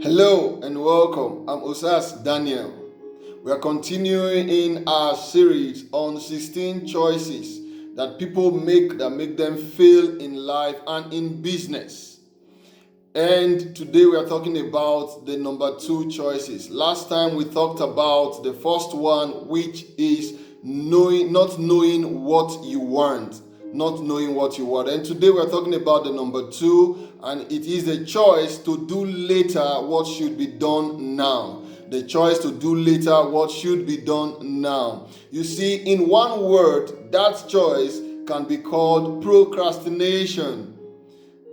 Hello and welcome. I'm Osas-Daniel. We are continuing in our series on 16 choices that people make that make them fail in life and in business. And today we are talking about the number 2 choices. Last time we talked about the first one, which is not knowing what you want. Not knowing what you want. And today we're talking about the number 2, and it is a choice to do later what should be done now. The choice to do later what should be done now. You see, in one word, that choice can be called procrastination.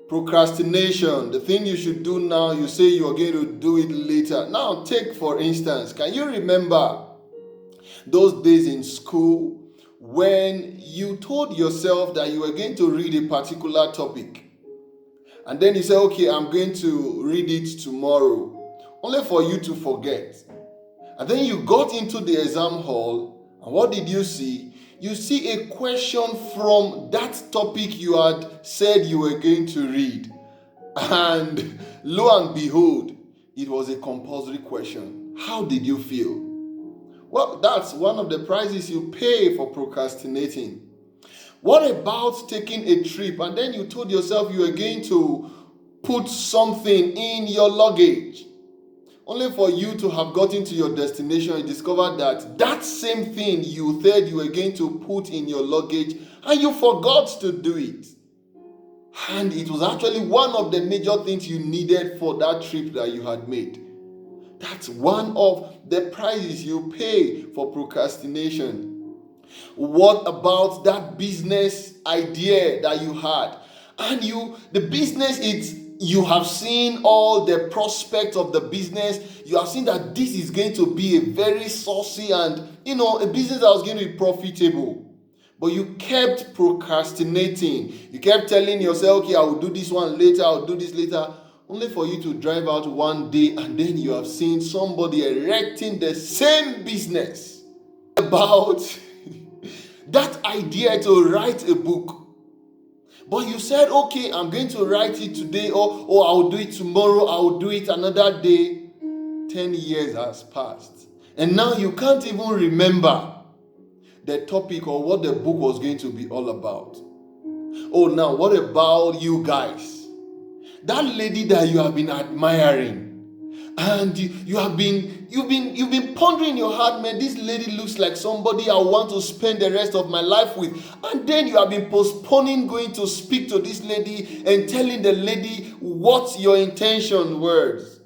Procrastination, the thing you should do now, you say you are going to do it later. Now, take for instance, can you remember those days in school when you told yourself that you were going to read a particular topic, and then you say, okay, I'm going to read it tomorrow, only for you to forget? And then you got into the exam hall, and what did you see? You see a question from that topic you had said you were going to read, and lo and behold, it was a compulsory question. How did you feel? Well, that's one of the prices you pay for procrastinating. What about taking a trip and then you told yourself you were going to put something in your luggage, only for you to have gotten to your destination and discovered that that same thing you said you were going to put in your luggage and you forgot to do it. And it was actually one of the major things you needed for that trip that you had made. That's one of the prices you pay for procrastination. What about that business idea that you had? And the business, you have seen all the prospects of the business. You have seen that this is going to be a very saucy and, a business that was going to be profitable. But you kept procrastinating. You kept telling yourself, okay, I will do this one later, I'll do this later. Only for you to drive out one day and then you have seen somebody erecting the same business about that idea to write a book. But you said, okay, I'm going to write it today, or I'll do it tomorrow, I'll do it another day. 10 years has passed. And now you can't even remember the topic or what the book was going to be all about. Oh, now what about you guys? That lady that you have been admiring, and you've been pondering in your heart, man, this lady looks like somebody I want to spend the rest of my life with. And then you have been postponing going to speak to this lady and telling the lady what your intention was,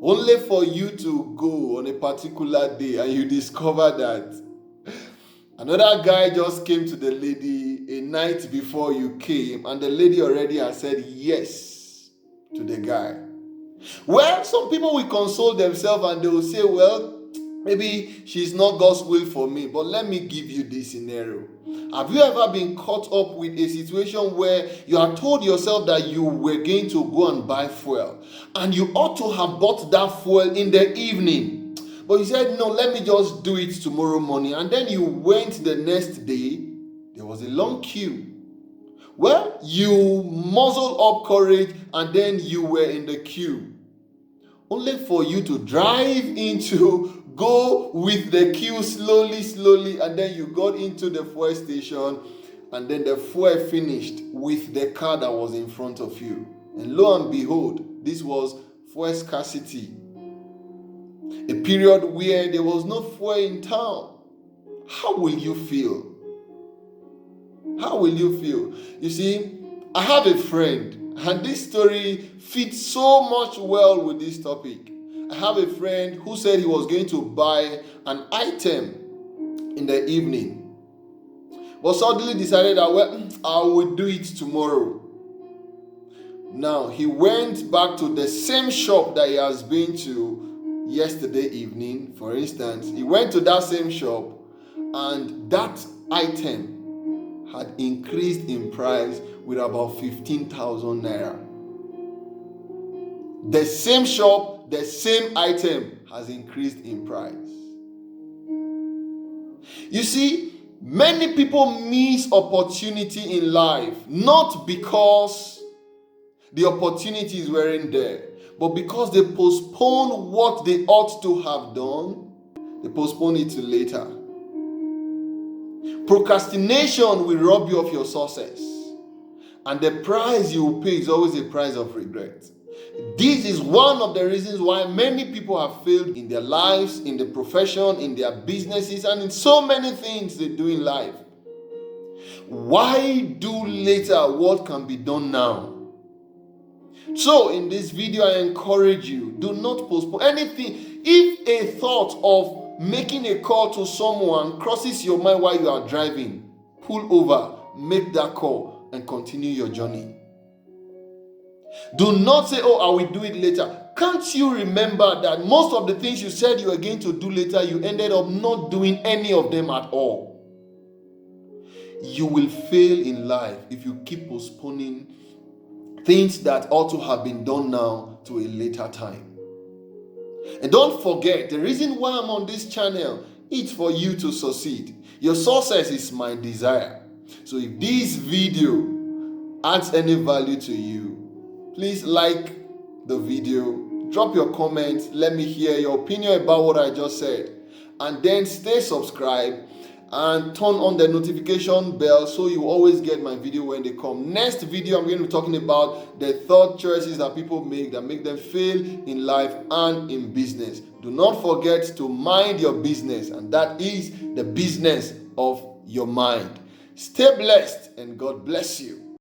only for you to go on a particular day and you discover that another guy just came to the lady a night before you came, and the lady already has said yes to the guy. Well, some people will console themselves and they will say, well, maybe she's not God's will for me. But let me give you this scenario. Have you ever been caught up with a situation where you had told yourself that you were going to go and buy fuel, and you ought to have bought that fuel in the evening? But you said, no, let me just do it tomorrow morning. And then you went the next day, there was a long queue. Well, you muzzled up courage and then you were in the queue. Only for you to go with the queue slowly, and then you got into the fuel station, and then the fuel finished with the car that was in front of you. And lo and behold, this was fuel scarcity. A period where there was no fuel in town. How will you feel? How will you feel? You see, I have a friend, and this story fits so much well with this topic. I have a friend who said he was going to buy an item in the evening, but suddenly decided that, well, I will do it tomorrow. Now, he went back to the same shop that he has been to yesterday evening. For instance, he went to that same shop, and that item had increased in price with about 15,000 naira. The same shop, the same item has increased in price. You see, many people miss opportunity in life, not because the opportunities weren't there, But because they postpone what they ought to have done, they postpone it to later. Procrastination will rob you of your success. And the price you will pay is always a price of regret. This is one of the reasons why many people have failed in their lives, in the profession, in their businesses, and in so many things they do in life. Why do later what can be done now? So in this video, I encourage you, do not postpone anything. If a thought of making a call to someone crosses your mind while you are driving, pull over, make that call, and continue your journey. Do not say, oh, I will do it later. Can't you remember that most of the things you said you were going to do later, you ended up not doing any of them at all? You will fail in life if you keep postponing things that ought to have been done now to a later time. And don't forget, the reason why I'm on this channel is for you to succeed. Your success is my desire. So if this video adds any value to you, please like the video, drop your comments, let me hear your opinion about what I just said, and then stay subscribed and turn on the notification bell so you always get my video when they come. Next video, I'm going to be talking about the thought choices that people make that make them fail in life and in business. Do not forget to mind your business, and that is the business of your mind. Stay blessed and God bless you.